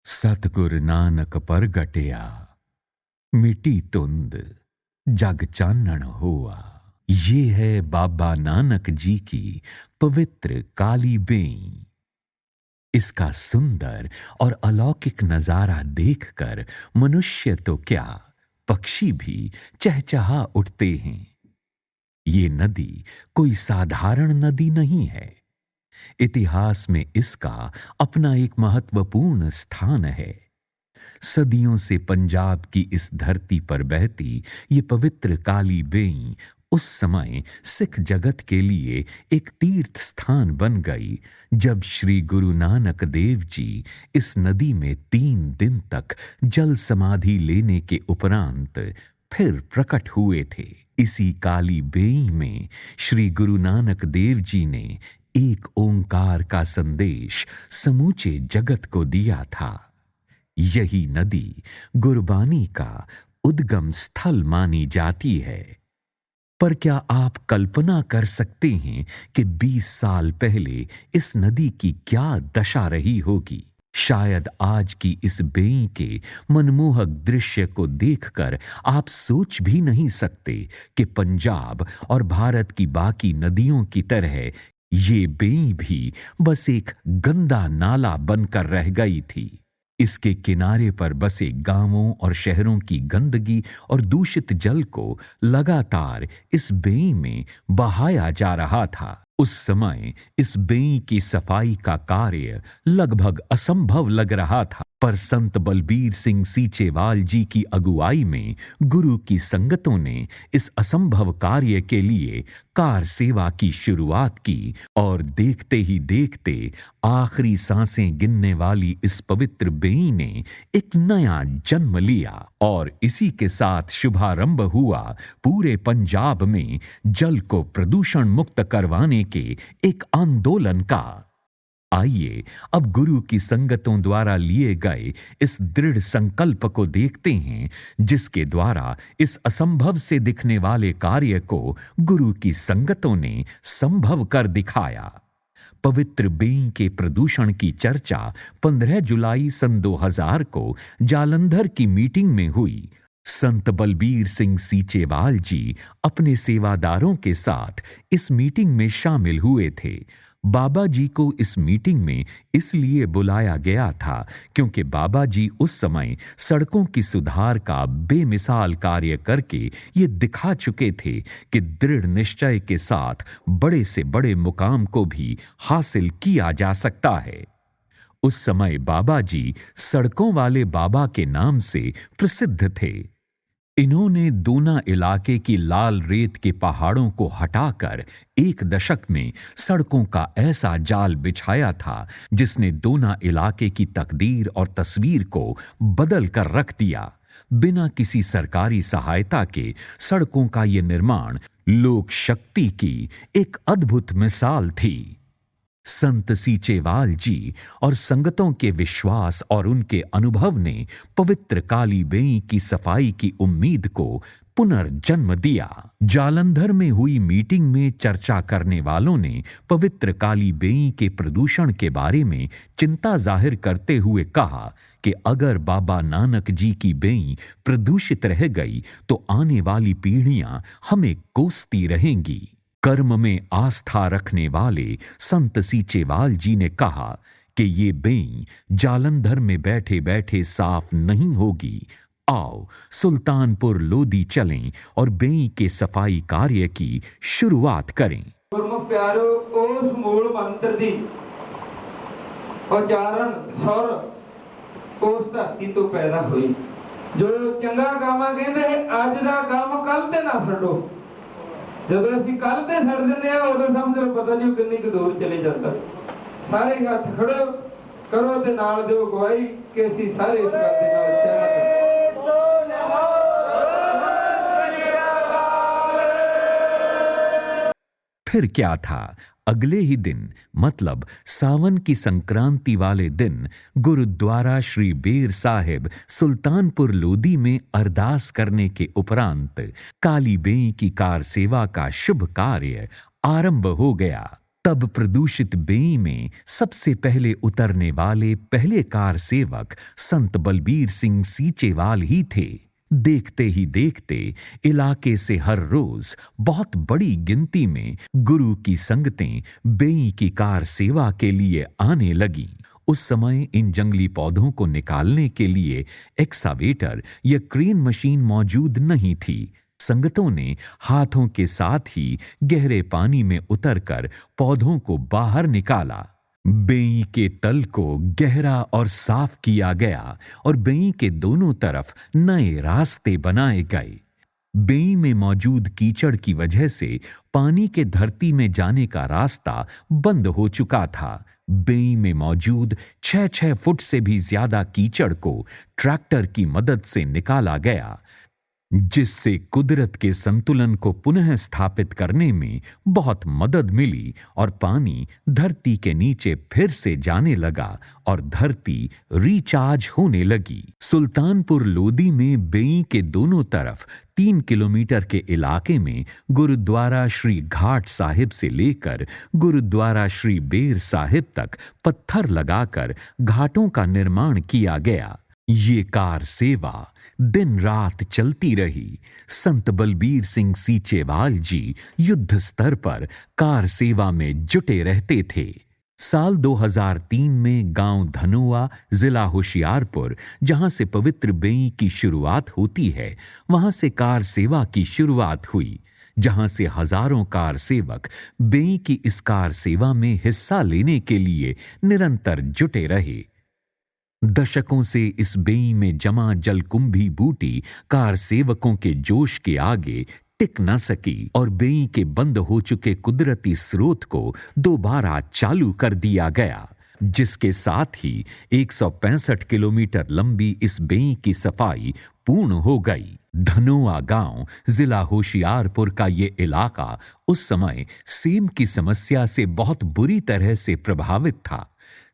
सतगुर नानक परगटिया, मिटी तुंद जग चानन हुआ। ये है बाबा नानक जी की पवित्र काली बेई। इसका सुंदर और अलौकिक नजारा देखकर मनुष्य तो क्या, पक्षी भी चहचहा उठते हैं। ये नदी कोई साधारण नदी नहीं है। इतिहास में इसका अपना एक महत्वपूर्ण स्थान है। सदियों से पंजाब की इस धरती पर बहती ये पवित्र काली बेई उस समय सिख जगत के लिए एक तीर्थ स्थान बन गई जब श्री गुरु नानक देव जी इस नदी में 3 दिन तक जल समाधि लेने के उपरांत फिर प्रकट हुए थे। इसी काली बेई में श्री गुरु नानक देव जी ने एक ओंकार का संदेश समूचे जगत को दिया था। यही नदी गुरबानी का उद्गम स्थल मानी जाती है। पर क्या आप कल्पना कर सकते हैं कि 20 साल पहले इस नदी की क्या दशा रही होगी? शायद आज की इस बेई के मनमोहक दृश्य को देखकर आप सोच भी नहीं सकते कि पंजाब और भारत की बाकी नदियों की तरह ये बेई भी बस एक गंदा नाला बनकर रह गई थी। इसके किनारे पर बसे गांवों और शहरों की गंदगी और दूषित जल को लगातार इस बेई में बहाया जा रहा था। उस समय इस बेई की सफाई का कार्य लगभग असंभव लग रहा था, पर संत बलबीर सिंह सीचेवाल जी की अगुवाई में गुरु की संगतों ने इस असंभव कार्य के लिए कार सेवा की शुरुआत की और देखते ही देखते आखिरी सांसें गिनने वाली इस पवित्र बेई ने एक नया जन्म लिया और इसी के साथ शुभारंभ हुआ पूरे पंजाब में जल को प्रदूषण मुक्त करवाने के एक आंदोलन का। आइए अब गुरु की संगतों द्वारा लिए गए इस दृढ़ संकल्प को देखते हैं जिसके द्वारा इस असंभव से दिखने वाले कार्य को गुरु की संगतों ने संभव कर दिखाया। पवित्र बेई के प्रदूषण की चर्चा 15 जुलाई सन 2000 को जालंधर की मीटिंग में हुई। संत बलबीर सिंह सीचेवाल जी अपने सेवादारों के साथ इस मीटिंग में शामिल हुए थे। बाबा जी को इस मीटिंग में इसलिए बुलाया गया था क्योंकि बाबा जी उस समय सड़कों की सुधार का बेमिसाल कार्य करके ये दिखा चुके थे कि दृढ़ निश्चय के साथ बड़े से बड़े मुकाम को भी हासिल किया जा सकता है। उस समय बाबा जी सड़कों वाले बाबा के नाम से प्रसिद्ध थे। इन्होंने दूना इलाके की लाल रेत के पहाड़ों को हटाकर 1 दशक में सड़कों का ऐसा जाल बिछाया था जिसने दूना इलाके की तकदीर और तस्वीर को बदल कर रख दिया। बिना किसी सरकारी सहायता के सड़कों का ये निर्माण लोक शक्ति की एक अद्भुत मिसाल थी। संत सीचेवाल जी और संगतों के विश्वास और उनके अनुभव ने पवित्र काली बेई की सफाई की उम्मीद को पुनर्जन्म दिया। जालंधर में हुई मीटिंग में चर्चा करने वालों ने पवित्र काली बेई के प्रदूषण के बारे में चिंता जाहिर करते हुए कहा कि अगर बाबा नानक जी की बेई प्रदूषित रह गई तो आने वाली पीढ़ियां हमें कोसती रहेंगी। कर्म में आस्था रखने वाले संत सीचेवाल जी ने कहा कि ये बेई जालंधर में बैठे बैठे साफ नहीं होगी। आओ सुल्तानपुर लोधी चलें और बेई के सफाई कार्य की शुरुआत करें। गुरमुख प्यारो उस मूल मंत्र दी उच्चारण सुर उस धरती तो पैदा हुई जो चंगा काम कहते अज दा काम कल ते ना छड्डो। ਜਦੋਂ ਅਸੀਂ ਕੱਲ ਤੇ ਛੱਡ ਦਿੰਦੇ ਆ ਉਦੋਂ ਸਮਝ ਲਓ ਪਤਾ ਨਹੀਂ ਕਿੰਨੀ ਕੁ ਦੂਰ ਚਲੇ ਜਾਂਦਾ। ਸਾਰੇ ਹੱਥ ਖੜੋ ਕਰੋ ਤੇ ਨਾਲ ਦਿਓ ਗਵਾਹੀ ਕਿ ਅਸੀਂ ਸਾਰੇ ਇਸ ਗੱਲ ਦੇ ਨਾਲ ਸਹਿਮਤ ਹਾਂ। फिर क्या था, अगले ही दिन मतलब सावन की संक्रांति वाले दिन गुरुद्वारा श्री बेर साहिब सुल्तानपुर लोधी में अरदास करने के उपरांत काली बेई की कार सेवा का शुभ कार्य आरंभ हो गया। तब प्रदूषित बेई में सबसे पहले उतरने वाले पहले कार सेवक संत बलबीर सिंह सीचेवाल ही थे। देखते ही देखते इलाके से हर रोज बहुत बड़ी गिनती में गुरु की संगतें बेई की कार सेवा के लिए आने लगीं। उस समय इन जंगली पौधों को निकालने के लिए एक्सावेटर या क्रेन मशीन मौजूद नहीं थी। संगतों ने हाथों के साथ ही गहरे पानी में उतरकर पौधों को बाहर निकाला। बेई के तल को गहरा और साफ किया गया और बेई के दोनों तरफ नए रास्ते बनाए गए। बेई में मौजूद कीचड़ की वजह से पानी के धरती में जाने का रास्ता बंद हो चुका था। बेई में मौजूद 6-6 फुट से भी ज्यादा कीचड़ को ट्रैक्टर की मदद से निकाला गया, जिससे कुदरत के संतुलन को पुनः स्थापित करने में बहुत मदद मिली और पानी धरती के नीचे फिर से जाने लगा और धरती रिचार्ज होने लगी। सुल्तानपुर लोधी में बेई के दोनों तरफ 3 किलोमीटर के इलाके में गुरुद्वारा श्री घाट साहिब से लेकर गुरुद्वारा श्री बेर साहिब तक पत्थर लगाकर घाटों का निर्माण किया गया। ये कार सेवा दिन रात चलती रही। संत बलबीर सिंह सीचेवाल जी युद्ध स्तर पर कार सेवा में जुटे रहते थे। साल 2003 में गांव धनोआ, जिला होशियारपुर, जहां से पवित्र बेई की शुरुआत होती है, वहां से कार सेवा की शुरुआत हुई, जहां से हजारों कार सेवक बेई की इस कार सेवा में हिस्सा लेने के लिए निरंतर जुटे रहे। दशकों से इस बेई में जमा जलकुंभी बूटी कार सेवकों के जोश के आगे टिक न सकी और बेई के बंद हो चुके कुदरती स्रोत को दोबारा चालू कर दिया गया, जिसके साथ ही 165 किलोमीटर लंबी इस बेई की सफाई पूर्ण हो गई। धनोआ गांव, जिला होशियारपुर का ये इलाका उस समय सेम की समस्या से बहुत बुरी तरह से प्रभावित था।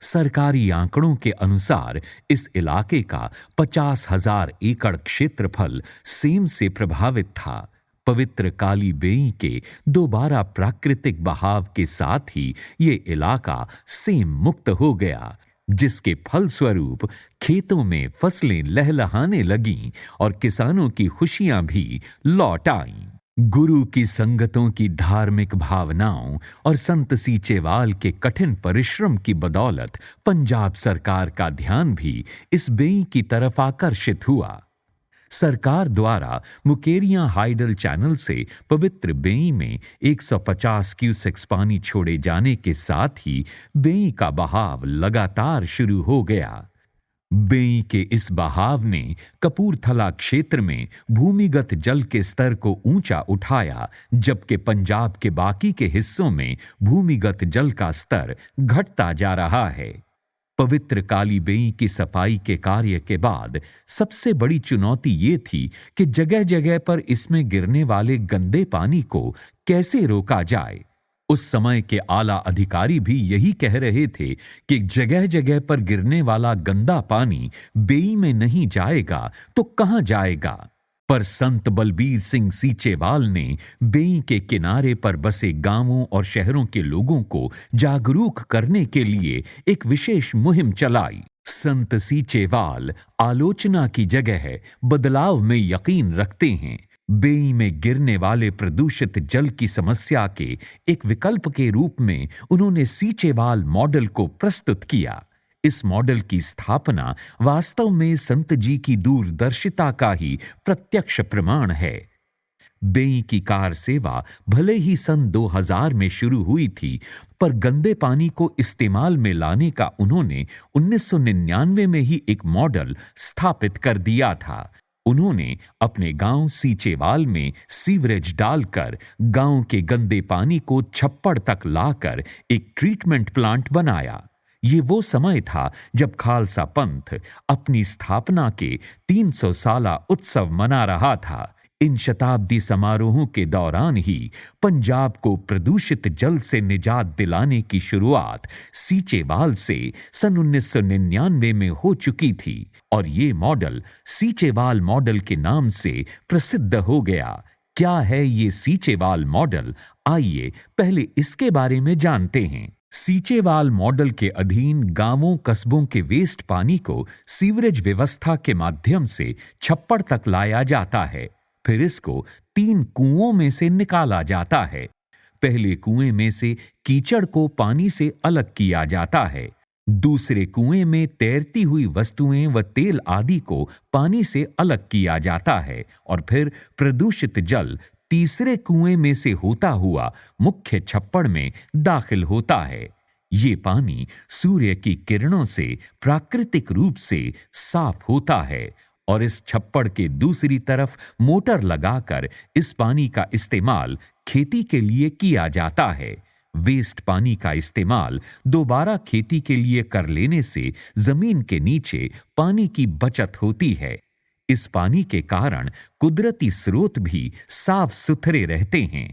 सरकारी आंकड़ों के अनुसार इस इलाके का 50,000 एकड़ क्षेत्रफल सेम से प्रभावित था। पवित्र काली बेई के दोबारा प्राकृतिक बहाव के साथ ही ये इलाका सेम मुक्त हो गया, जिसके फलस्वरूप खेतों में फसलें लहलहाने लगीं और किसानों की खुशियां भी लौट आईं। गुरु की संगतों की धार्मिक भावनाओं और संत सीचेवाल के कठिन परिश्रम की बदौलत पंजाब सरकार का ध्यान भी इस बेई की तरफ आकर्षित हुआ। सरकार द्वारा मुकेरियां हाइडल चैनल से पवित्र बेई में 150 क्यूसेक्स पानी छोड़े जाने के साथ ही बेई का बहाव लगातार शुरू हो गया। बेई के इस बहाव ने कपूरथला क्षेत्र में भूमिगत जल के स्तर को ऊंचा उठाया, जबकि पंजाब के बाकी के हिस्सों में भूमिगत जल का स्तर घटता जा रहा है। पवित्र काली बेई की सफाई के कार्य के बाद सबसे बड़ी चुनौती ये थी कि जगह जगह पर इसमें गिरने वाले गंदे पानी को कैसे रोका जाए। उस समय के आला अधिकारी भी यही कह रहे थे कि जगह जगह पर गिरने वाला गंदा पानी बेई में नहीं जाएगा तो कहां जाएगा। पर संत बलबीर सिंह सीचेवाल ने बेई के किनारे पर बसे गांवों और शहरों के लोगों को जागरूक करने के लिए एक विशेष मुहिम चलाई। संत सीचेवाल आलोचना की जगह बदलाव में यकीन रखते हैं। बेई में गिरने वाले प्रदूषित जल की समस्या के एक विकल्प के रूप में उन्होंने सीचेवाल मॉडल को प्रस्तुत किया। इस मॉडल की स्थापना वास्तव में संत जी की दूरदर्शिता का ही प्रत्यक्ष प्रमाण है। बेई की कार सेवा भले ही सन 2000 में शुरू हुई थी, पर गंदे पानी को इस्तेमाल में लाने का उन्होंने 1999 में ही एक मॉडल स्थापित कर दिया था। उन्होंने अपने गांव सीचेवाल में सीवरेज डालकर गांव के गंदे पानी को छप्पड़ तक लाकर एक ट्रीटमेंट प्लांट बनाया। ये वो समय था जब खालसा पंथ अपनी स्थापना के 300 साला उत्सव मना रहा था। इन शताब्दी समारोहों के दौरान ही पंजाब को प्रदूषित जल से निजात दिलाने की शुरुआत सीचेवाल से सन 1999 में हो चुकी थी और ये मॉडल सीचेवाल मॉडल के नाम से प्रसिद्ध हो गया। क्या है ये सीचेवाल मॉडल? आइए पहले इसके बारे में जानते हैं। सीचेवाल मॉडल के अधीन गांवों कस्बों के वेस्ट पानी को सीवरेज व्यवस्था के माध्यम से छप्पड़ तक लाया जाता है। फिर इसको 3 कुओं में से निकाला जाता है। पहले कुएं में से कीचड़ को पानी से अलग किया जाता है। दूसरे कुएं में तैरती हुई वस्तुएं व तेल आदि को पानी से अलग किया जाता है और फिर प्रदूषित जल तीसरे कुएं में से होता हुआ मुख्य छप्पड़ में दाखिल होता है। ये पानी सूर्य की किरणों से प्राकृतिक रूप से साफ होता है और इस छप्पड़ के दूसरी तरफ मोटर लगाकर इस पानी का इस्तेमाल खेती के लिए किया जाता है। वेस्ट पानी का इस्तेमाल दोबारा खेती के लिए कर लेने से जमीन के नीचे पानी की बचत होती है। इस पानी के कारण कुदरती स्रोत भी साफ सुथरे रहते हैं।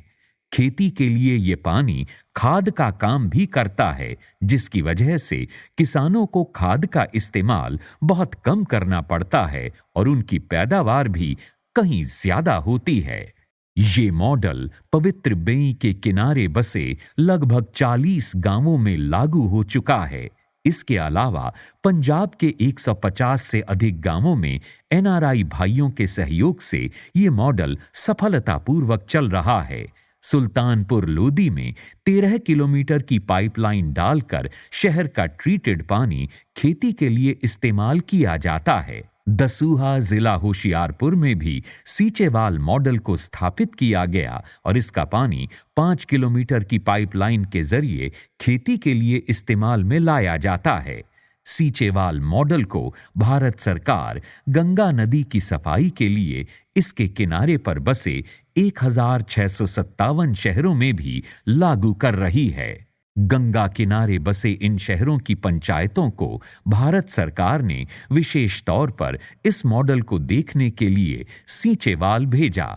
खेती के लिए ये पानी खाद का काम भी करता है, जिसकी वजह से किसानों को खाद का इस्तेमाल बहुत कम करना पड़ता है और उनकी पैदावार भी कहीं ज्यादा होती है। ये मॉडल पवित्र बेई के किनारे बसे लगभग 40 गांवों में लागू हो चुका है। इसके अलावा पंजाब के 150 से अधिक गांवों में एनआरआई भाइयों के सहयोग से ये मॉडल सफलतापूर्वक चल रहा है। सुल्तानपुर लोधी में 13 किलोमीटर की पाइपलाइन डालकर शहर का ट्रीटेड पानी खेती के लिए इस्तेमाल किया जाता है। दसूहा जिला होशियारपुर में भी सीचेवाल मॉडल को स्थापित किया गया और इसका पानी 5 किलोमीटर की पाइपलाइन के जरिए खेती के लिए इस्तेमाल में लाया जाता है। सीचेवाल मॉडल को भारत सरकार गंगा नदी की सफाई के लिए इसके किनारे पर बसे 1657 शहरों में भी लागू कर रही है। गंगा किनारे बसे इन शहरों की पंचायतों को भारत सरकार ने विशेष तौर पर इस मॉडल को देखने के लिए सीचेवाल भेजा।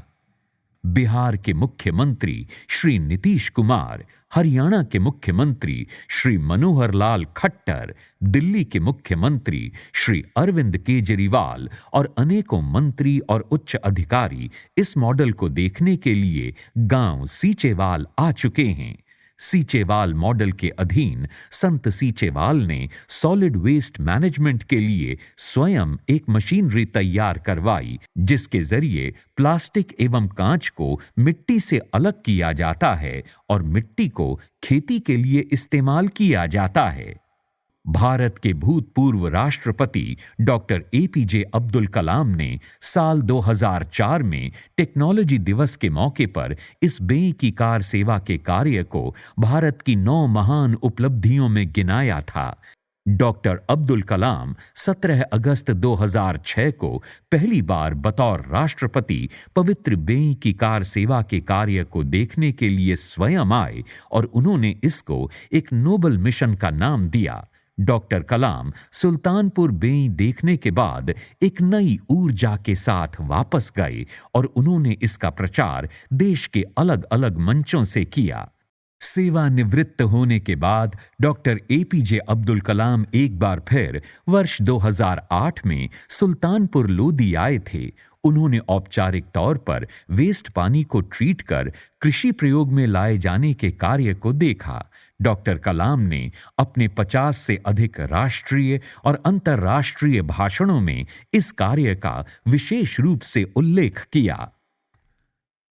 बिहार के मुख्यमंत्री श्री नीतीश कुमार, हरियाणा के मुख्यमंत्री श्री मनोहर लाल खट्टर, दिल्ली के मुख्यमंत्री श्री अरविंद केजरीवाल और अनेकों मंत्री और उच्च अधिकारी इस मॉडल को देखने के लिए गांव सीचेवाल आ चुके हैं। सीचेवाल मॉडल के अधीन संत सीचेवाल ने सॉलिड वेस्ट मैनेजमेंट के लिए स्वयं एक मशीनरी तैयार करवाई, जिसके जरिए प्लास्टिक एवं कांच को मिट्टी से अलग किया जाता है और मिट्टी को खेती के लिए इस्तेमाल किया जाता है। भारत के भूतपूर्व राष्ट्रपति डॉक्टर एपीजे अब्दुल कलाम ने साल 2004 में टेक्नोलॉजी दिवस के मौके पर इस बेई की कार सेवा के कार्य को भारत की 9 महान उपलब्धियों में गिनाया था। डॉक्टर अब्दुल कलाम 17 अगस्त 2006 को पहली बार बतौर राष्ट्रपति पवित्र बेई की कार सेवा के कार्य को देखने के लिए स्वयं आए और उन्होंने इसको एक नोबल मिशन का नाम दिया। डॉक्टर कलाम सुल्तानपुर बेई देखने के बाद एक नई ऊर्जा के साथ वापस गए और उन्होंने इसका प्रचार देश के अलग अलग मंचों से किया। सेवानिवृत्त होने के बाद डॉक्टर एपीजे अब्दुल कलाम एक बार फिर वर्ष 2008 में सुल्तानपुर लोधी आए थे। उन्होंने औपचारिक तौर पर वेस्ट पानी को ट्रीट कर कृषि प्रयोग में लाए जाने के कार्य को देखा। डॉक्टर कलाम ने अपने 50 से अधिक राष्ट्रीय और अंतर्राष्ट्रीय भाषणों में इस कार्य का विशेष रूप से उल्लेख किया।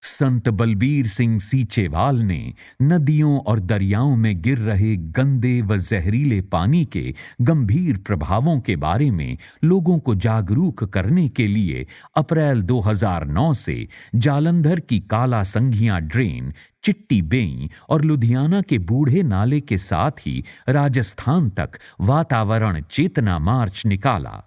संत बलबीर सिंह सीचेवाल ने नदियों और दरियाओं में गिर रहे गंदे व जहरीले पानी के गंभीर प्रभावों के बारे में लोगों को जागरूक करने के लिए अप्रैल 2009 से जालंधर की काला संघियां ड्रेन, चिट्टी बेई और लुधियाना के बूढ़े नाले के साथ ही राजस्थान तक वातावरण चेतना मार्च निकाला।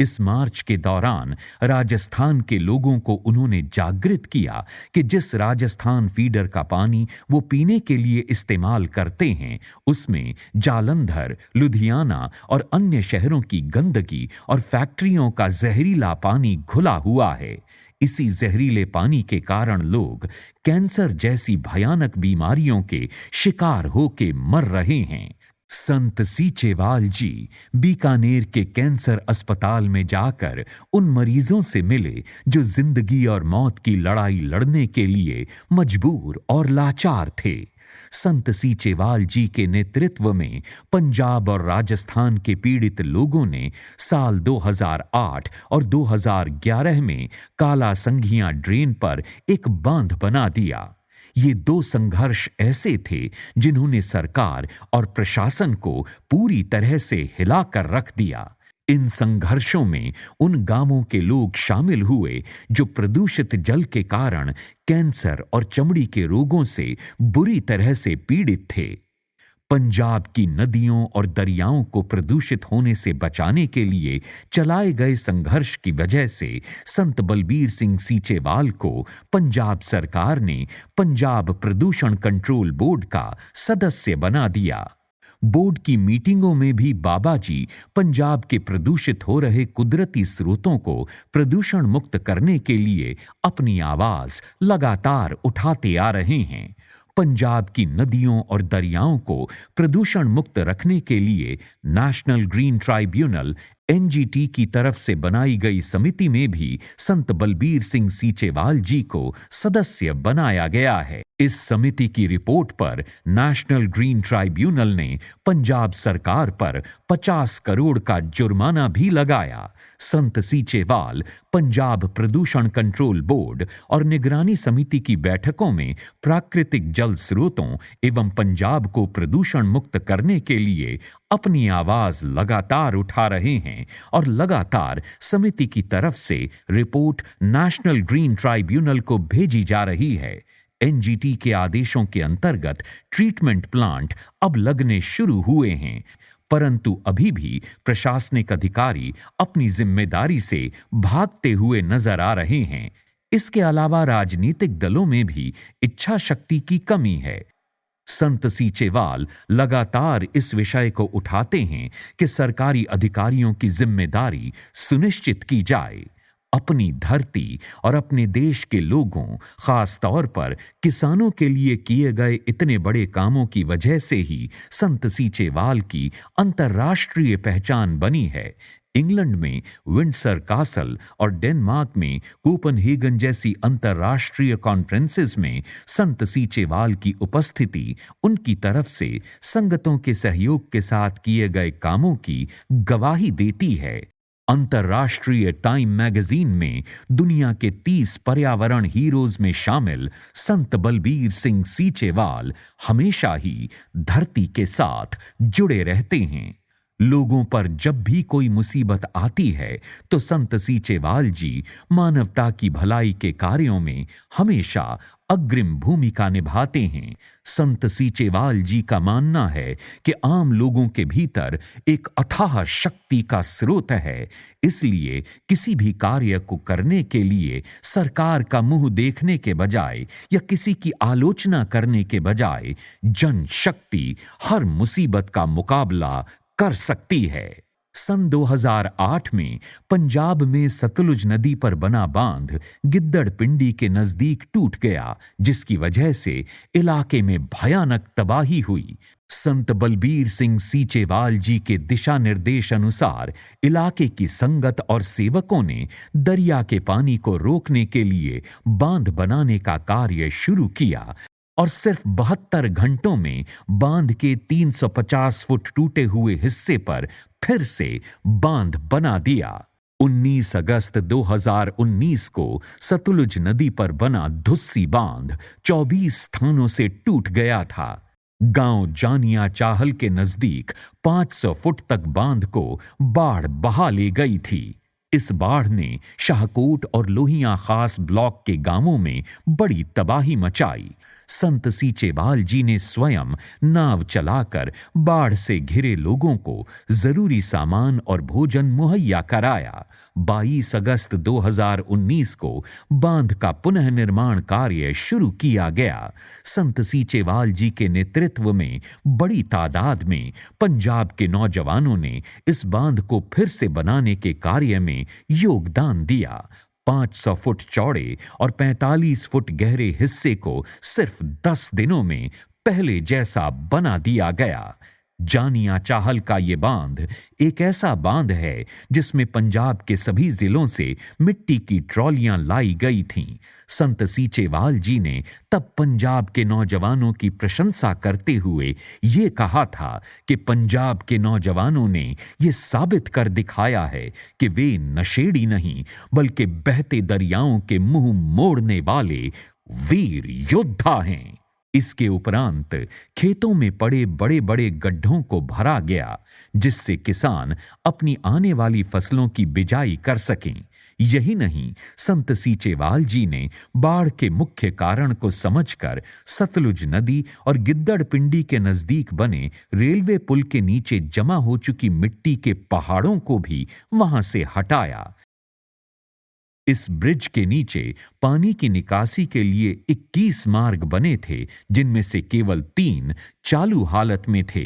इस मार्च के दौरान राजस्थान के लोगों को उन्होंने जागृत किया कि जिस राजस्थान फीडर का पानी वो पीने के लिए इस्तेमाल करते हैं, उसमें जालंधर, लुधियाना और अन्य शहरों की गंदगी और फैक्ट्रियों का जहरीला पानी घुला हुआ है। इसी जहरीले पानी के कारण लोग कैंसर जैसी भयानक बीमारियों के शिकार होके मर रहे हैं। संत सीचेवाल जी बीकानेर के कैंसर अस्पताल में जाकर उन मरीजों से मिले जो जिंदगी और मौत की लड़ाई लड़ने के लिए मजबूर और लाचार थे। संत सीचेवाल जी के नेतृत्व में पंजाब और राजस्थान के पीड़ित लोगों ने साल 2008 और 2011 में काला संघिया ड्रेन पर एक बांध बना दिया। ये दो संघर्ष ऐसे थे जिन्होंने सरकार और प्रशासन को पूरी तरह से हिलाकर रख दिया। इन संघर्षों में उन गांवों के लोग शामिल हुए जो प्रदूषित जल के कारण कैंसर और चमड़ी के रोगों से बुरी तरह से पीड़ित थे। पंजाब की नदियों और दरियाओं को प्रदूषित होने से बचाने के लिए चलाए गए संघर्ष की वजह से संत बलबीर सिंह सीचेवाल को पंजाब सरकार ने पंजाब प्रदूषण कंट्रोल बोर्ड का सदस्य बना दिया। बोर्ड की मीटिंगों में भी बाबा जी पंजाब के प्रदूषित हो रहे कुदरती स्रोतों को प्रदूषण मुक्त करने के लिए अपनी आवाज लगातार उठाते आ रहे हैं। पंजाब की नदियों और दरियाओं को प्रदूषण मुक्त रखने के लिए नेशनल ग्रीन ट्राइब्यूनल एनजीटी की तरफ से बनाई गई समिति में भी संत बलबीर सिंह सीचेवाल जी को सदस्य बनाया गया है। इस समिति की रिपोर्ट पर नेशनल ग्रीन ट्राइब्यूनल ने पंजाब सरकार पर 50 करोड़ का जुर्माना भी लगाया। संत सीचेवाल पंजाब प्रदूषण कंट्रोल बोर्ड और निगरानी समिति की बैठकों में प्राकृतिक जल स्रोतों एवं पंजाब को प्रदूषण मुक्त करने के लिए अपनी आवाज लगातार उठा रहे हैं और लगातार समिति की तरफ से रिपोर्ट नेशनल ग्रीन ट्राइब्यूनल को भेजी जा रही है। एनजीटी के आदेशों के अंतर्गत ट्रीटमेंट प्लांट अब लगने शुरू हुए हैं, परंतु अभी भी प्रशासनिक अधिकारी अपनी जिम्मेदारी से भागते हुए नजर आ रहे हैं। इसके अलावा राजनीतिक दलों में भी इच्छा शक्ति की कमी है। संत सीचेवाल लगातार इस विषय को उठाते हैं कि सरकारी अधिकारियों की जिम्मेदारी सुनिश्चित की जाए। अपनी धरती और अपने देश के लोगों, खास तौर पर किसानों के लिए किए गए इतने बड़े कामों की वजह से ही संत सीचेवाल की अंतर्राष्ट्रीय पहचान बनी है। इंग्लैंड में विंडसर कासल और डेनमार्क में कोपनहेगन जैसी अंतर्राष्ट्रीय कॉन्फ्रेंसेस में संत सीचेवाल की उपस्थिति उनकी तरफ से संगतों के सहयोग के साथ किए गए कामों की गवाही देती है। अंतर्राष्ट्रीय टाइम मैगजीन में दुनिया के 30 पर्यावरण हीरोज में शामिल संत बलबीर सिंह सीचेवाल हमेशा ही धरती के साथ जुड़े रहते हैं। लोगों पर जब भी कोई मुसीबत आती है तो संत सीचेवाल जी मानवता की भलाई के कार्यों में हमेशा अग्रिम भूमिका निभाते हैं। संत सीचेवाल जी का मानना है कि आम लोगों के भीतर एक अथाह शक्ति का स्रोत है, इसलिए किसी भी कार्य को करने के लिए सरकार का मुंह देखने के बजाय या किसी की आलोचना करने के बजाय जन शक्ति हर मुसीबत का मुकाबला कर सकती है। सन 2008 में पंजाब में सतलुज नदी पर बना बांध गिद्दड़ पिंडी के नजदीक टूट गया, जिसकी वजह से इलाके में भयानक तबाही हुई। संत बलबीर सिंह सीचेवाल जी के दिशा निर्देश अनुसार इलाके की संगत और सेवकों ने दरिया के पानी को रोकने के लिए बांध बनाने का कार्य शुरू किया और सिर्फ 72 घंटों में बांध के 350 फुट टूटे हुए हिस्से पर फिर से बांध बना दिया। 19 अगस्त 2019 को सतलुज नदी पर बना धुस्सी बांध 24 स्थानों से टूट गया था। गांव जानिया चाहल के नजदीक 500 फुट तक बांध को बाढ़ बहा ले गई थी। इस बाढ़ ने शाहकोट और लोहिया खास ब्लॉक के गांवों में बड़ी तबाही मचाई। संत सीचेवाल जी ने स्वयं नाव चलाकर बाढ़ से घिरे लोगों को जरूरी सामान और भोजन मुहैया कराया। 22 अगस्त 2019 को बांध का पुनः निर्माण कार्य शुरू किया गया। संत सीचेवाल जी के नेतृत्व में बड़ी तादाद में पंजाब के नौजवानों ने इस बांध को फिर से बनाने के कार्य में योगदान दिया। 500 फुट चौड़े और 45 फुट गहरे हिस्से को सिर्फ 10 दिनों में पहले जैसा बना दिया गया। जानिया चाहल का ये बांध एक ऐसा बांध है जिसमें पंजाब के सभी जिलों से मिट्टी की ट्रॉलियां लाई गई थीं। संत सीचेवाल जी ने तब पंजाब के नौजवानों की प्रशंसा करते हुए ये कहा था कि पंजाब के नौजवानों ने ये साबित कर दिखाया है कि वे नशेड़ी नहीं बल्कि बहते दरियाओं के मुंह मोड़ने वाले वीर योद्धा हैं। इसके उपरांत खेतों में पड़े बड़े बड़े गड्ढों को भरा गया जिससे किसान अपनी आने वाली फसलों की बिजाई कर सकें। यही नहीं, संत सीचेवाल जी ने बाढ़ के मुख्य कारण को समझकर सतलुज नदी और गिद्दड़ पिंडी के नजदीक बने रेलवे पुल के नीचे जमा हो चुकी मिट्टी के पहाड़ों को भी वहां से हटाया। इस ब्रिज के नीचे पानी की निकासी के लिए 21 मार्ग बने थे, जिनमें से केवल 3 चालू हालत में थे।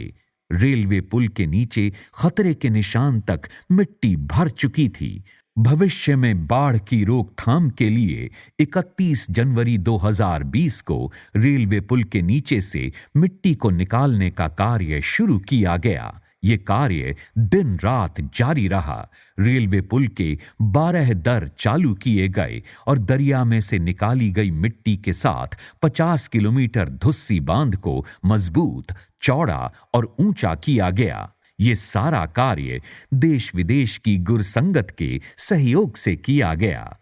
रेलवे पुल के नीचे खतरे के निशान तक मिट्टी भर चुकी थी। भविष्य में बाढ़ की रोकथाम के लिए 31 जनवरी 2020 को रेलवे पुल के नीचे से मिट्टी को निकालने का कार्य शुरू किया गया। ये कार्य दिन रात जारी रहा। रेलवे पुल के 12 दर चालू किए गए और दरिया में से निकाली गई मिट्टी के साथ 50 किलोमीटर धुस्सी बांध को मजबूत, चौड़ा और ऊंचा किया गया। ये सारा कार्य देश विदेश की गुरसंगत के सहयोग से किया गया।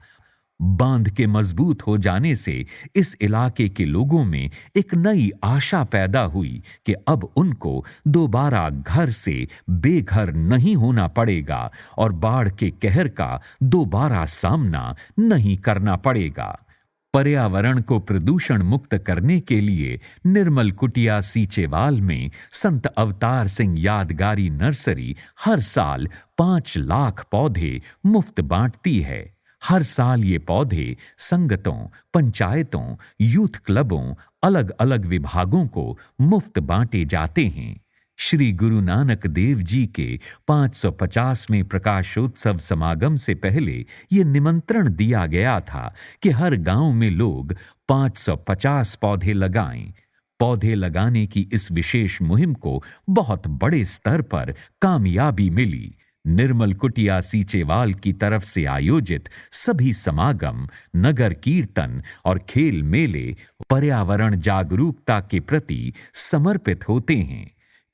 बांध के मजबूत हो जाने से इस इलाके के लोगों में एक नई आशा पैदा हुई कि अब उनको दोबारा घर से बेघर नहीं होना पड़ेगा और बाढ़ के कहर का दोबारा सामना नहीं करना पड़ेगा। पर्यावरण को प्रदूषण मुक्त करने के लिए निर्मल कुटिया सीचेवाल में संत अवतार सिंह यादगारी नर्सरी हर साल 5 लाख पौधे मुफ्त बांटती है। हर साल ये पौधे संगतों, पंचायतों, यूथ क्लबों, अलग अलग विभागों को मुफ्त बांटे जाते हैं। श्री गुरु नानक देव जी के 550वें प्रकाशोत्सव समागम से पहले ये निमंत्रण दिया गया था कि हर गांव में लोग 550 पौधे लगाएं। पौधे लगाने की इस विशेष मुहिम को बहुत बड़े स्तर पर कामयाबी मिली। निर्मल कुटिया सीचेवाल की तरफ से आयोजित सभी समागम, नगर कीर्तन और खेल मेले पर्यावरण जागरूकता के प्रति समर्पित होते हैं।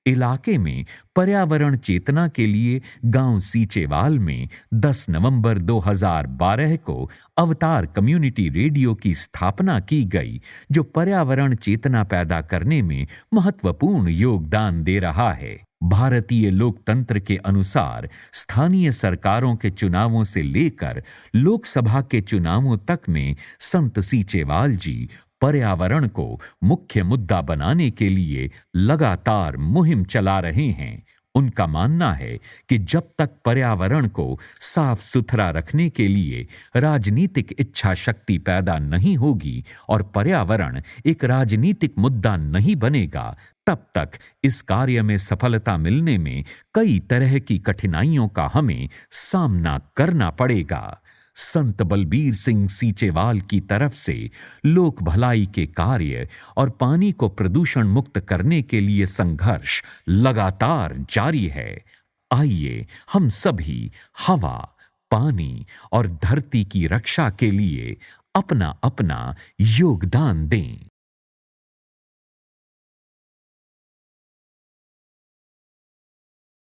इलाके में पर्यावरण चेतना के लिए गांव सीचेवाल में 10 नवंबर 2012 को अवतार कम्युनिटी रेडियो की स्थापना की गई, जो पर्यावरण चेतना पैदा करने में महत्वपूर्ण योगदान दे रहा है। भारतीय लोकतंत्र के अनुसार स्थानीय सरकारों के चुनावों से लेकर लोकसभा के चुनावों तक में संत सीचेवाल जी पर्यावरण को मुख्य मुद्दा बनाने के लिए लगातार मुहिम चला रहे हैं। उनका मानना है कि जब तक पर्यावरण को साफ सुथरा रखने के लिए राजनीतिक इच्छा शक्ति पैदा नहीं होगी और पर्यावरण एक राजनीतिक मुद्दा नहीं बनेगा, तब तक इस कार्य में सफलता मिलने में कई तरह की कठिनाइयों का हमें सामना करना पड़ेगा। संत बलबीर सिंह सीचेवाल की तरफ से लोक भलाई के कार्य और पानी को प्रदूषण मुक्त करने के लिए संघर्ष लगातार जारी है। आइए हम सभी हवा, पानी और धरती की रक्षा के लिए अपना अपना योगदान दें।